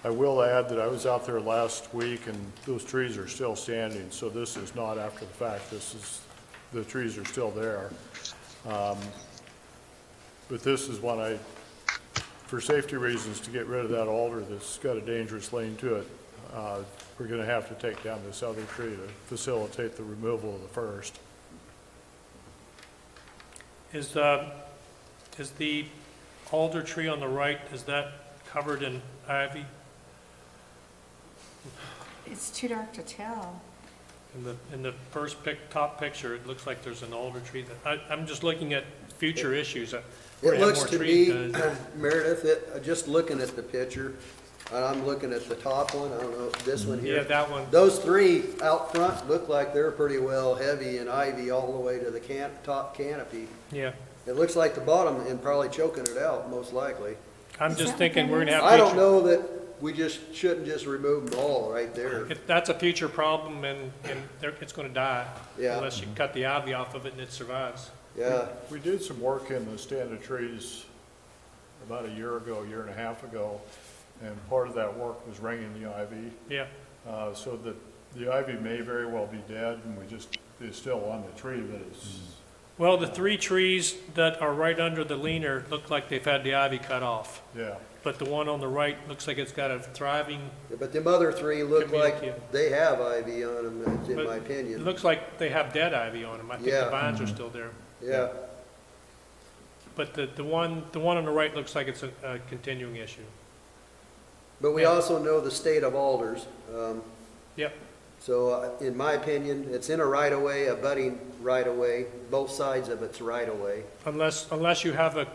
I will add that I was out there last week and those trees are still standing, so this is not after the fact. The trees are still there. But this is one for safety reasons, to get rid of that alder that's got a dangerous lane to it, we're gonna have to take down this other tree to facilitate the removal of the first. Is the alder tree on the right, is that covered in ivy? It's too dark to tell. In the first top picture, it looks like there's an alder tree that, I'm just looking at future issues. It We're gonna have looks more to trees me, done. Meredith, just looking at the picture, and I'm looking at the top one, I don't know, this one here. Yeah, that one. Those three out front look like they're pretty well heavy in ivy all the way to the top canopy. Yeah. It looks like the bottom and probably choking it out, most likely. I'm Is just that thinking what we're that gonna have. I don't future- know that we shouldn't just remove them all right there. If that's a future problem, and it's gonna die. Yeah. Unless you cut the ivy off of it and it survives. Yeah, We did some work in the stand of trees about a year ago, year and a half ago, and part of that work was ringing the ivy, Yeah. so that the ivy may very well be dead, and it's still on the tree, but it's, Well, the 3 trees that are right under the leaner look like they've had the ivy cut off. yeah. But the one on the right looks like it's got a thriving, but them other three look like Communicate. they have ivy on them, in But my it opinion. looks like they have dead ivy on them. I think Yeah. the vines are still there. Yeah, But the one on the right looks like it's a continuing issue. but we Yeah. also know the state of alders. Yep. So in my opinion, it's in a right-of-way, a budding right-of-way, both sides of it's right-of-way. Unless you have a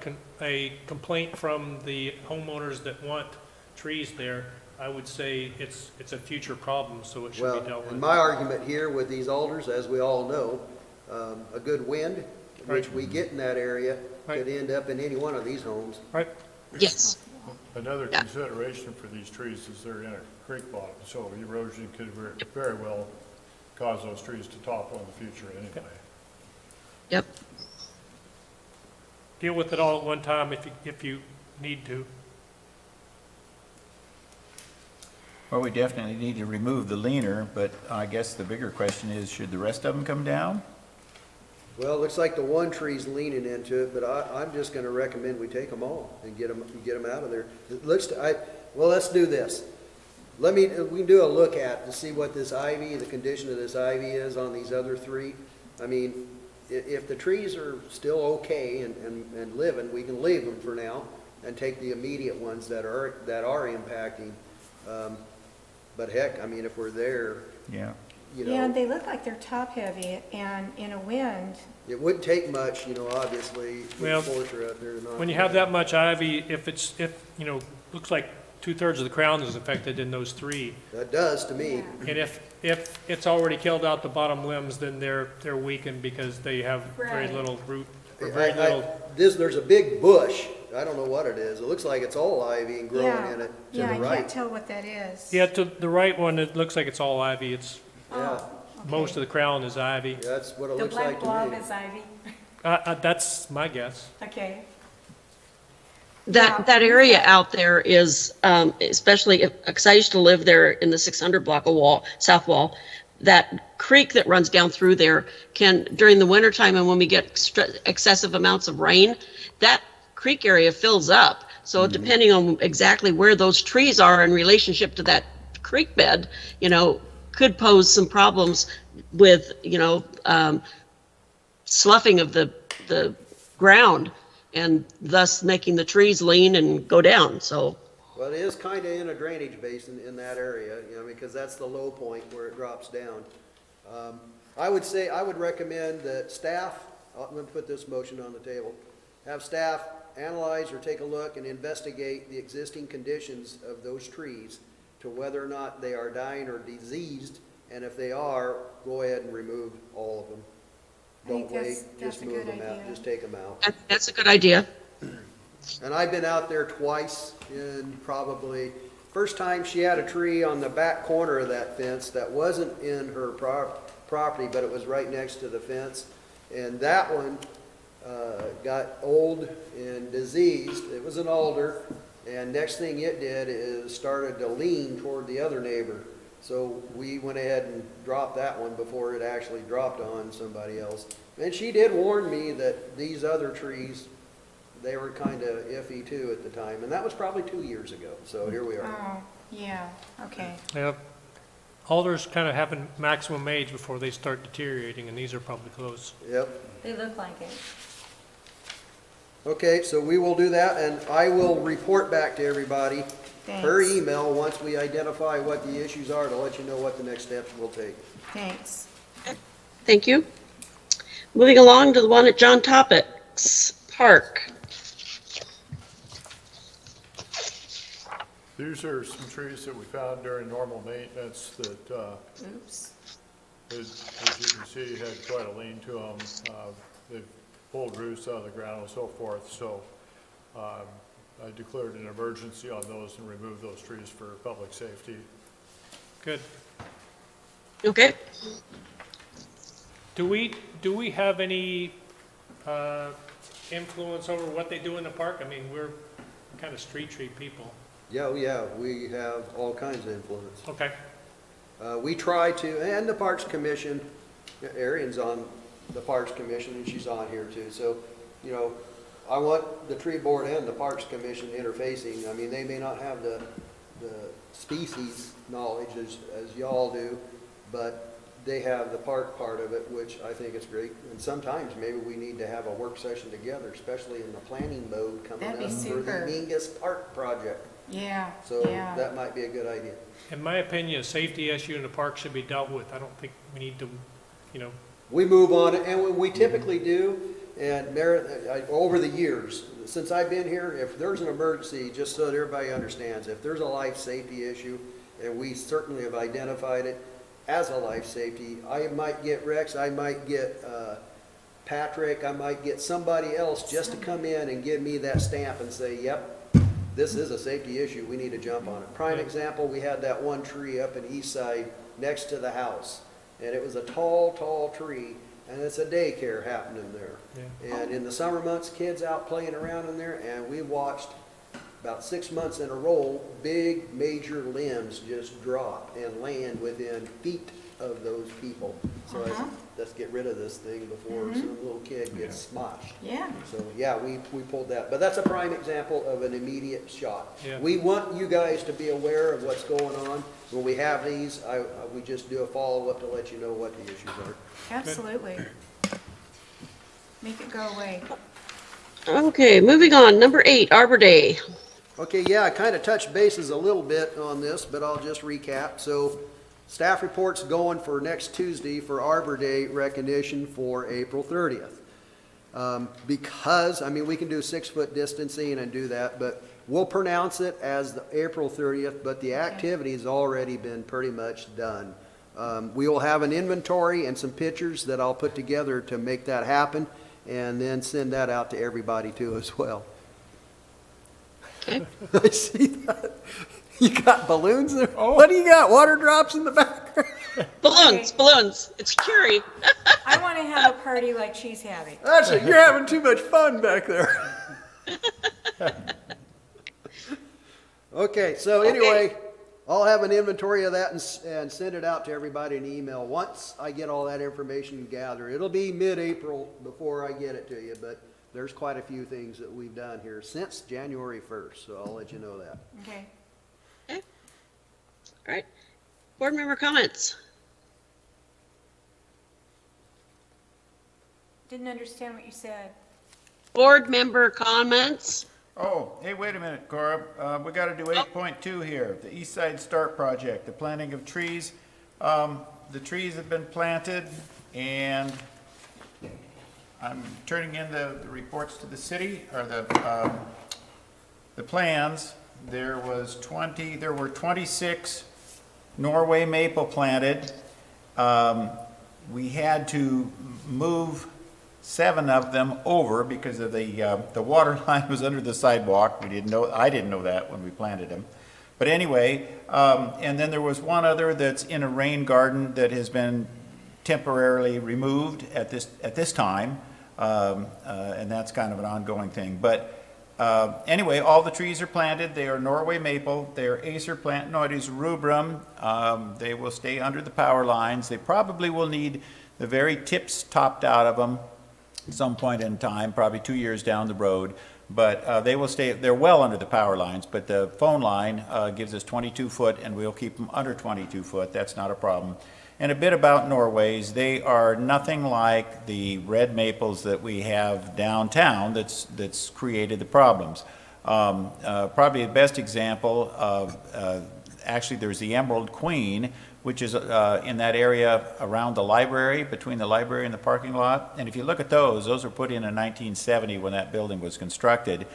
complaint from the homeowners that want trees there, I would say it's a future problem, so it should Well, be dealt with. and my argument here with these alders, as we all know, a good wind, which Right. we get in that area, Right. could end up in any one of these homes. Right, Yes. Another Yeah. consideration for these trees is they're in a creek bottom, so erosion could very well cause those trees to topple in the future anyway. Yep. deal with it all at one time if you need to. Well, we definitely need to remove the leaner, but I guess the bigger question is, should the rest of them come down? Well, it looks like the one tree's leaning into it, but I'm just gonna recommend we take them all and get them out of there. It looks well, let's do this. We can do a look at to see what this ivy, the condition of this ivy is on these other three. I mean, if the trees are still okay and living, we can leave them for now and take the immediate ones that are impacting. But heck, I mean, if we're there, Yeah. you Yeah, know, they look like they're top-heavy, and in a wind, it wouldn't take much, you know, obviously, Well, with Forester out there to knock When you them have down. that much ivy, looks like 2/3 of the crown is affected in those 3. That does to me. And if it's already killed out the bottom limbs, then they're weakened because they have very Right. little root, or very little. There's a big bush, I don't know what it is, it looks like it's all ivy and growing yeah. in it to Yeah, the I can't right. tell what that is. Yeah, to the right one, it looks like it's all ivy. It's, Yeah, most of the crown is ivy. that's what it The looks like black blob to me. is ivy, That's my guess. okay. That area out there is, especially because I used to live there in the 600 block of south wall, that creek that runs down through there can, during the wintertime and when we get excessive amounts of rain, that creek area fills up. So depending on exactly where those trees are in relationship to that creek bed, could pose some problems with, sloughing of the ground, and thus making the trees lean and go down, so. Well, it is kind of in a drainage basin in that area, because that's the low point where it drops down. I would recommend that staff, I'm gonna put this motion on the table, have staff analyze or take a look and investigate the existing conditions of those trees to whether or not they are dying or diseased, and if they are, go ahead and remove all of them. I Don't think wait, that's just a move good them out, idea. just take them out. That's a good idea. And I've been out there twice in probably, first time she had a tree on the back corner of that fence that wasn't in her property, but it was right next to the fence. And that one got old and diseased. It was an alder. And next thing it did is started to lean toward the other neighbor. So we went ahead and dropped that one before it actually dropped on somebody else. And she did warn me that these other trees, they were kind of iffy too at the time, and that was probably 2 years ago, so here we are. Oh, yeah, okay. Yeah. Alders kind of have a maximum age before they start deteriorating, and these are probably close. Yep. They look like it. Okay, so we will do that, and I will report back to everybody per Thanks. email once we identify what the issues are to let you know what the next steps we'll take. Thanks. Thank you. Moving along to the one at John Topic, Fox Park. These are some trees that we found during normal maintenance that, Oops. as you can see, had quite a lean to them. They've pulled roots out of the ground and so forth, so I declared an emergency on those and removed those trees for public safety. Good. Okay, Do we have any influence over what they do in the park? I mean, we're kind of street tree people. Yeah, we have all kinds of influence. Okay, We try to, and the Parks Commission, Arian's on the Parks Commission, and she's on here too. So, you know, I want the tree board and the Parks Commission interfacing. I mean, they may not have the species knowledge as y'all do, but they have the park part of it, which I think is great. And sometimes maybe we need to have a work session together, especially in the planning mode coming That'd be up for the super. Mingus Park project. Yeah, So yeah. that might be a good idea. in my opinion, a safety issue in the park should be dealt with. I don't think we need to, you know, We move on, and we typically do, and over the years, since I've been here, if there's an emergency, just so that everybody understands, if there's a life safety issue, and we certainly have identified it as a life safety, I might get Rex, I might get Patrick, I might get somebody else just to come in and give me that stamp and say, yep, this is a safety issue, we need to jump on it. Prime example, we had that one tree up in East Side next to the house. And it was a tall, tall tree, and it's a daycare happening there. Yeah. And in the summer months, kids out playing around in there, and we watched about 6 months in a row, big major limbs just drop and land within feet of those people. So I said, let's get rid of this thing before some little kid gets smoshed. Yeah. So, yeah, we pulled that. But that's a prime example of an immediate shot. Yeah. We want you guys to be aware of what's going on. When we have these, we just do a follow-up to let you know what the issues are. Absolutely. Make it go away. okay, moving on. Number 8, Arbor Day. Okay, yeah, I kind of touched bases a little bit on this, but I'll just recap. So, staff report's going for next Tuesday for Arbor Day recognition for April 30th. Because, I mean, we can do 6-foot distancing and do that, but we'll pronounce it as the April 30th, but the activity's already been pretty much done. We will have an inventory and some pictures that I'll put together to make that happen, and then send that out to everybody too as well. Okay. I see that. You got balloons there? What do you got? Water drops in the background? Balloons. It's cheery. I want to have a party like she's having. Actually, you're having too much fun back there. Okay, so anyway, I'll have an inventory of that and send it out to everybody in email once I get all that information gathered. It'll be mid-April before I get it to you, but there's quite a few things that we've done here since January 1st, so I'll let you know that. Okay. All right. Board member comments. Didn't understand what you said. Board member comments. Oh, hey, wait a minute, Cora. We got to do 8.2 here, the East Side Start Project, the planting of trees. The trees have been planted, and I'm turning in the reports to the city, or the plans. There were 26 Norway maple planted. We had to move 7 of them over because of the water line was under the sidewalk. I didn't know that when we planted them. But anyway, and then there was one other that's in a rain garden that has been temporarily removed at this time, and that's kind of an ongoing thing. But anyway, all the trees are planted. They are Norway maple. They are Acer plant. No, it is rubrum. They will stay under the power lines. They probably will need the very tips topped out of them at some point in time, probably 2 years down the road. But they will stay, they're well under the power lines, but the phone line gives us 22 foot, and we'll keep them under 22 foot. That's not a problem. And a bit about Norways, they are nothing like the red maples that we have downtown that's created the problems. Probably the best example of actually, there's the Emerald Queen, which is in that area around the library, between the library and the parking lot. And if you look at those were put in 1970 when that building was constructed,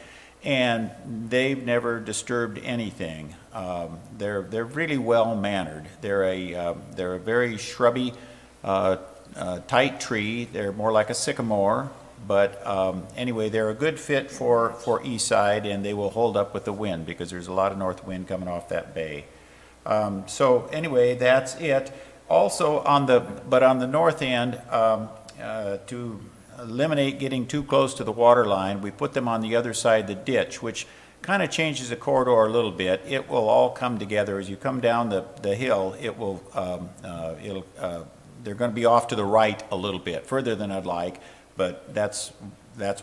and they've never disturbed anything. They're really well mannered. They're a very shrubby, tight tree. They're more like a sycamore. But anyway, they're a good fit for East Side, and they will hold up with the wind because there's a lot of north wind coming off that bay. So anyway, that's it. Also on the north end, to eliminate getting too close to the water line, we put them on the other side of the ditch, which kind of changes the corridor a little bit. It will all come together as you come down the hill. It will they're going to be off to the right a little bit, further than I'd like. But that's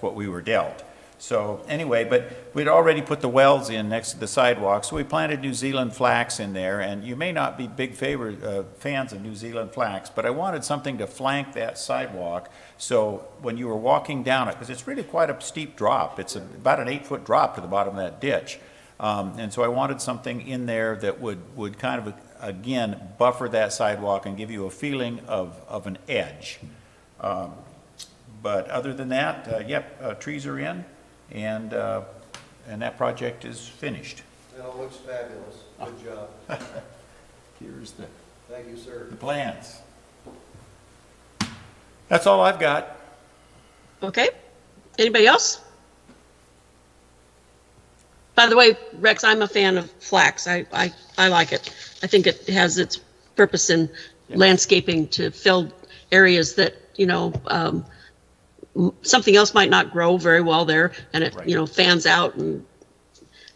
what we were dealt. So anyway, but we'd already put the wells in next to the sidewalk, so we planted New Zealand flax in there, and you may not be big fans of New Zealand flax, but I wanted something to flank that sidewalk, so when you were walking down it, because it's really quite a steep drop, it's about an 8-foot drop to the bottom of that ditch, and so I wanted something in there that would kind of, again, buffer that sidewalk and give you a feeling of an edge. But other than that, trees are in, and that project is finished. It all looks fabulous. Good job. Here's Thank you, sir. the plans. That's all I've got. Okay. Anybody else? By the way, Rex, I'm a fan of flax. I like it. I think it has its purpose in landscaping to fill areas that, something else might not grow very well there, and it, Right. fans out and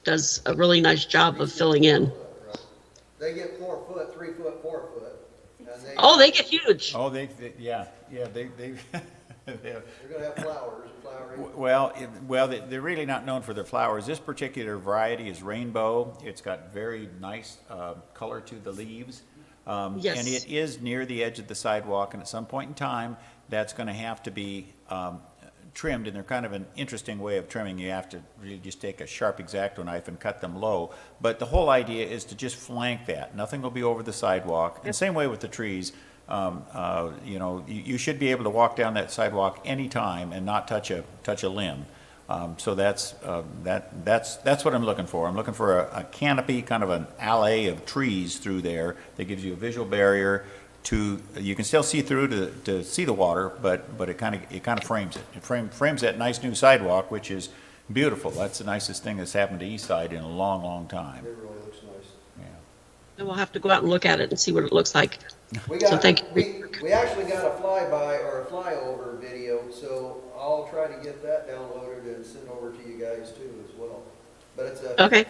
does a really nice job of filling in. They get 4 foot, 3 foot, 4 foot, and Oh, they get huge. Oh, they they're they're gonna have flowers, flowering. well, they're really not known for their flowers. This particular variety is rainbow. It's got very nice color to the leaves. Yes. And it is near the edge of the sidewalk, and at some point in time, that's going to have to be trimmed, and they're kind of an interesting way of trimming. You have to really just take a sharp X-Acto knife and cut them low. But the whole idea is to just flank that. Nothing will be over the sidewalk. And same way with the trees. You should be able to walk down that sidewalk anytime and not touch a limb. So that's what I'm looking for. I'm looking for a canopy, kind of an alley of trees through there that gives you a visual barrier. You can still see through to see the water, but it kind of frames it. It frames that nice new sidewalk, which is beautiful. That's the nicest thing that's happened to East Side in a long, long time. It really looks nice. Yeah. And we'll have to go out and look at it and see what it looks like. We So got, thank you. we actually got a flyby or a flyover video, so I'll try to get that downloaded and send over to you guys too as well. But it's Okay.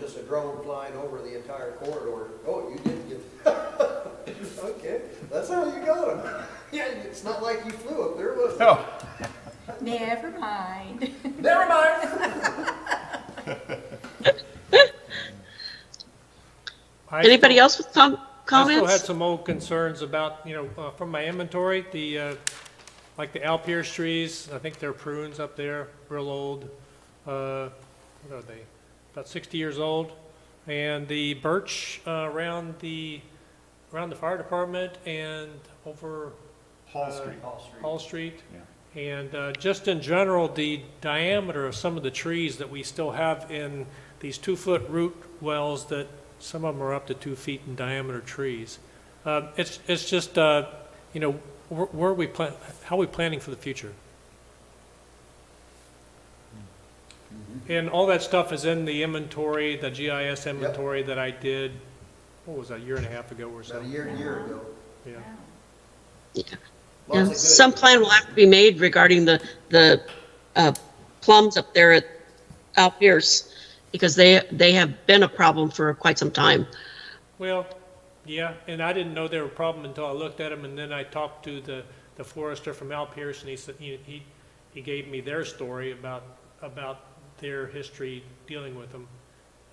just a drone flying over the entire corridor. Oh, you didn't get, okay, that's how you got them. Yeah, it's not like you flew up there, was it? Oh, Never mind. Never mind. Anybody else with I still had comments? some old concerns about, from my inventory, like the Alpiers trees, I think they're prunes up there, real old. What are they? About 60 years old. And the birch around the fire department and over Hall Street. Hall Street. Yeah. And just in general, the diameter of some of the trees that we still have in these 2-foot root wells, that some of them are up to 2 feet in diameter trees. It's just, where are we how are we planning for the future? And all that stuff is in the inventory, the GIS inventory that I did, what was that, a year and a half ago or so? About a year ago. Yeah. Yeah. Lots of good- Some plan will have to be made regarding the plums up there at Alpiers, because they have been a problem for quite some time. Well, yeah, and I didn't know they were a problem until I looked at them, and then I talked to the florist from Al Pierce, and he said, he gave me their story about their history dealing with them,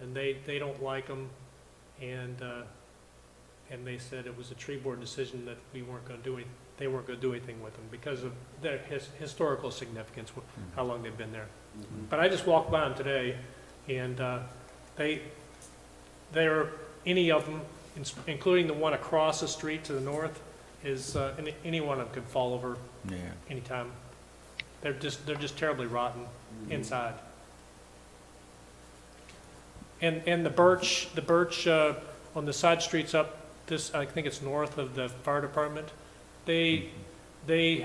and they don't like them, and they said it was a tree board decision that they weren't going to do anything with them because of their historical significance, how long they've been there. But I just walked by them today, and any of them, including the one across the street to the north, is, any one of them could fall over Yeah. anytime. They're just terribly rotten inside. And the birch, on the side streets up this, I think it's north of the fire department, they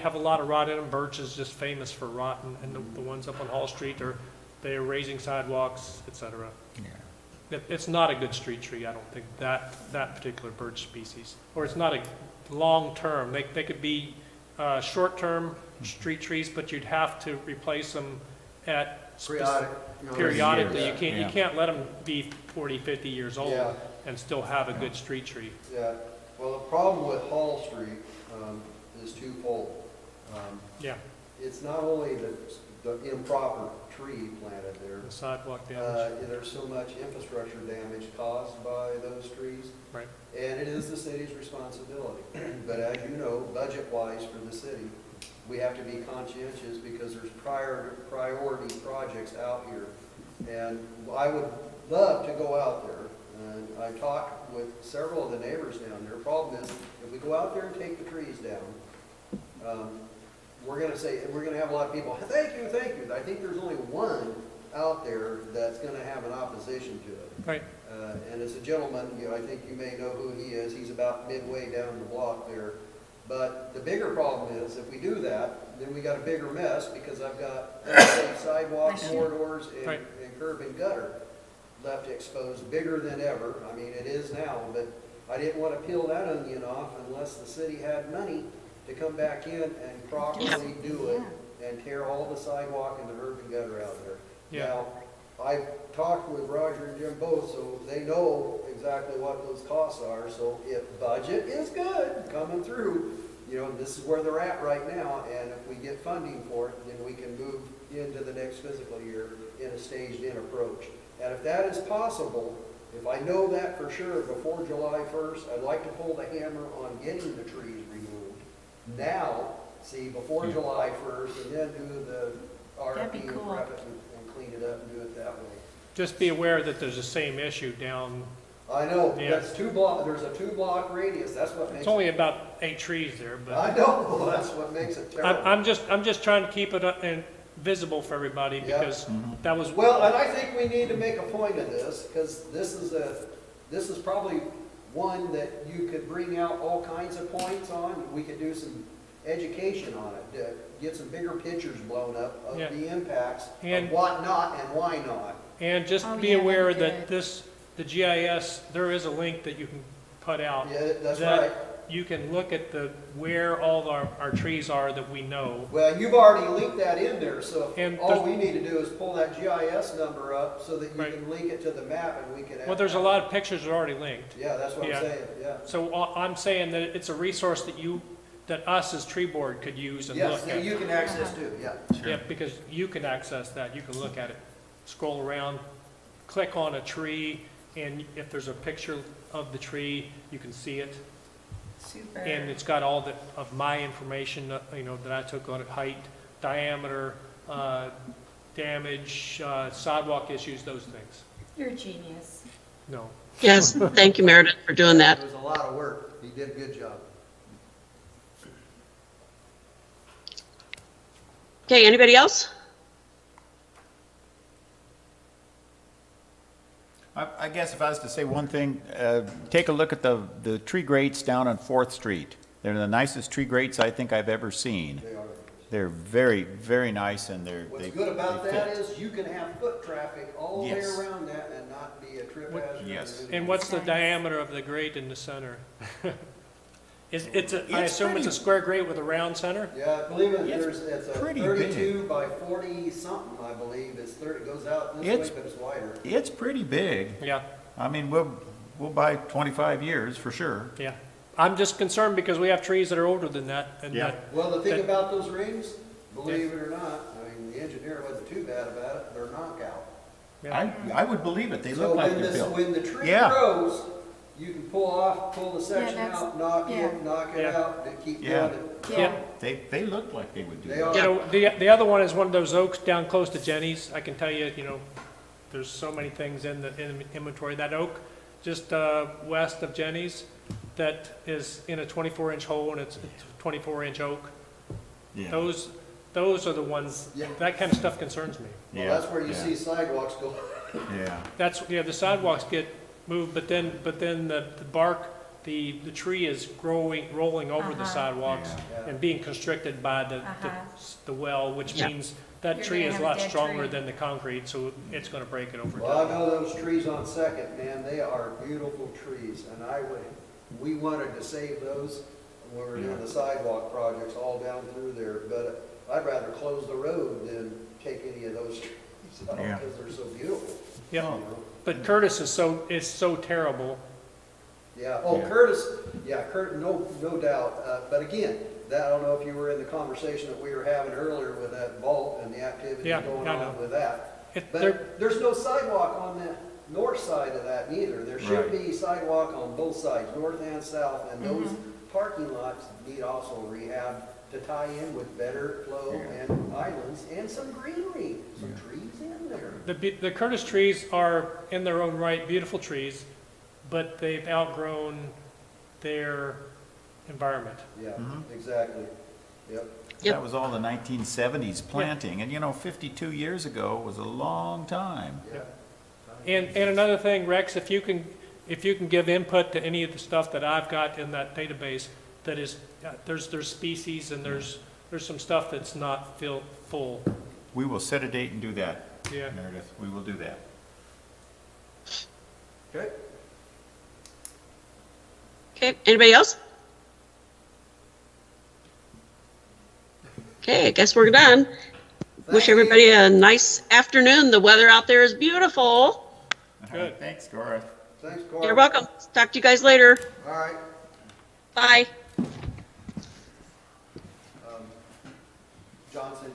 have a lot of rot in them. Birch is just famous for rot, and the ones up on Hall Street they're raising sidewalks, et cetera. It's not a good street tree, I don't think, that particular birch species. Or it's not a long-term. They could be short-term street trees, but you'd have to replace them at periodically. You can't let them be 40, 50 years old Yeah. and still have a good street tree. Yeah, well, the problem with Hall Street is twofold. Yeah, It's not only the improper tree planted there. the sidewalk damage, There's so much infrastructure damage caused by those trees, right. and it is the city's responsibility. But as you know, budget-wise for the city, we have to be conscientious because there's priority projects out here. And I would love to go out there, and I talked with several of the neighbors down there. Problem is, if we go out there and take the trees down, we're gonna have a lot of people, thank you. I think there's only one out there that's gonna have an opposition to it. Right. And it's a gentleman, I think you may know who he is. He's about midway down the block there. But the bigger problem is, if we do that, then we got a bigger mess, because I've got sidewalk corridors Right. and curb and gutter left exposed, bigger than ever. I mean, it is now, but I didn't want to peel that onion off unless the city had money to come back in and properly do it and tear all the sidewalk and the curb and gutter out there. Yeah. Now, I've talked with Roger and Jim both, so they know exactly what those costs are. So if budget is good, coming through, this is where they're at right now, and if we get funding for it, then we can move into the next fiscal year in a staged-in approach. And if that is possible, if I know that for sure before July 1st, I'd like to pull the hammer on getting the trees removed now, before July 1st, and then do the That'd be RFP and cool. prep it and clean it up and do it that way. Just be aware that there's the same issue down, I know, Yeah. there's a 2-block radius, that's what makes it's it. only about 8 trees there, but I know, that's what makes it terrible. I'm just trying to keep it visible for everybody, Yeah. because that was. Well, and I think we need to make a point of this, because this is probably one that you could bring out all kinds of points on. We could do some education on it, to get some bigger pictures blown up of Yeah. the impacts And- of what not and why not. And just Oh, be yeah, aware that'd be that the GIS, there is a link that you can put out. Yeah, that's that right. You can look at where all our trees are that we know. Well, you've already linked that in there, so And all there's- we need to do is pull that GIS number up so that you Right. can link it to the map and we can. Well, there's a lot of pictures that are already linked. Yeah, that's what Yeah. I'm saying, yeah. So I'm saying that it's a resource that us as tree board could use and Yes, look that at. you can access too, yeah. Yeah, because you can access that, you can look at it, scroll around, click on a tree, and if there's a picture of the tree, you can see it. Super. And it's got all of my information, that I took on it, height, diameter, damage, sidewalk issues, those things. You're a genius. No. Yes, thank you, Meredith, for doing that. It was a lot of work. He did a good job. Okay, anybody else? I guess if I was to say one thing, take a look at the tree grates down on 4th Street. They're the nicest tree grates I think I've ever seen. They are. They're very, very nice, and What's they good about they that fit. is you can have foot traffic all the way Yes. around that and not be a trip hazard. Yes. And what's the diameter of the grate in the center? I It's assume it's pretty- a square grate with a round center? Yeah, I believe It's it's a pretty 32 by 40 something, I believe. It's 30, it goes out this way, It's- but it's wider. It's pretty big. Yeah, I mean, we'll buy 25 years for sure. yeah. I'm just concerned because we have trees that are older than that, and Yeah. that, Well, the thing that- about those rings, believe it or not, I mean, the engineer wasn't too bad about it, they're knockout. yeah. I would believe it. They So look like when they're this, built. when the tree Yeah. grows, you can pull the section that's- out, knock yeah. it, knock it Yeah. out, and keep Yeah. doing it. Yeah. They look like they would do They that. are. You know, the other one is one of those oaks down close to Jenny's. I can tell you, there's so many things in the inventory. That oak just west of Jenny's that is in a 24-inch hole and it's a 24-inch oak. Yeah. Those are the ones, Yeah. that kind of stuff concerns me. Well, Yeah, that's where you yeah. see sidewalks go. Yeah, The sidewalks get moved, but then the bark, the tree is rolling over the sidewalks Yeah. and being constricted by the well, which Yeah. means that You're tree gonna is have a a lot dead stronger tree. than the concrete, so it's gonna break it over Well, I time. know those trees on Second, man, they are beautiful trees, and we wanted to save those when we were doing the sidewalk projects all down through there, but I'd rather close the road than take any of those trees out, Yeah. because they're so beautiful. Yeah, you know? but Curtis is so terrible. Yeah, oh, Yeah. Curtis, no doubt, but again, I don't know if you were in the conversation that we were having earlier with that vault and the activity Yeah, going I know. on with that. There- But there's no sidewalk on the north side of that neither. There should Right. be sidewalk on both sides, north and south, and those parking lots need also rehab to tie in with better flow Yeah. and islands and some greenery, some trees in there. The Curtis trees are, in their own right, beautiful trees, but they've outgrown their environment. Yeah, exactly, yep. Yep. That was all the 1970s planting, and 52 years ago was a long time. Yeah. And another thing, Rex, if you can give input to any of the stuff that I've got in that database, that is, there's species and there's some stuff that's not full. We will set a date and do that, Yeah. Meredith. We will do that. Okay. Okay, anybody else? Okay, I guess we're done. Wish Thank you. everybody a nice afternoon. The weather out there is beautiful. All right, Good. thanks, Cora. Thanks, Carl. You're welcome. Talk to you guys later. All right. Bye. Johnson,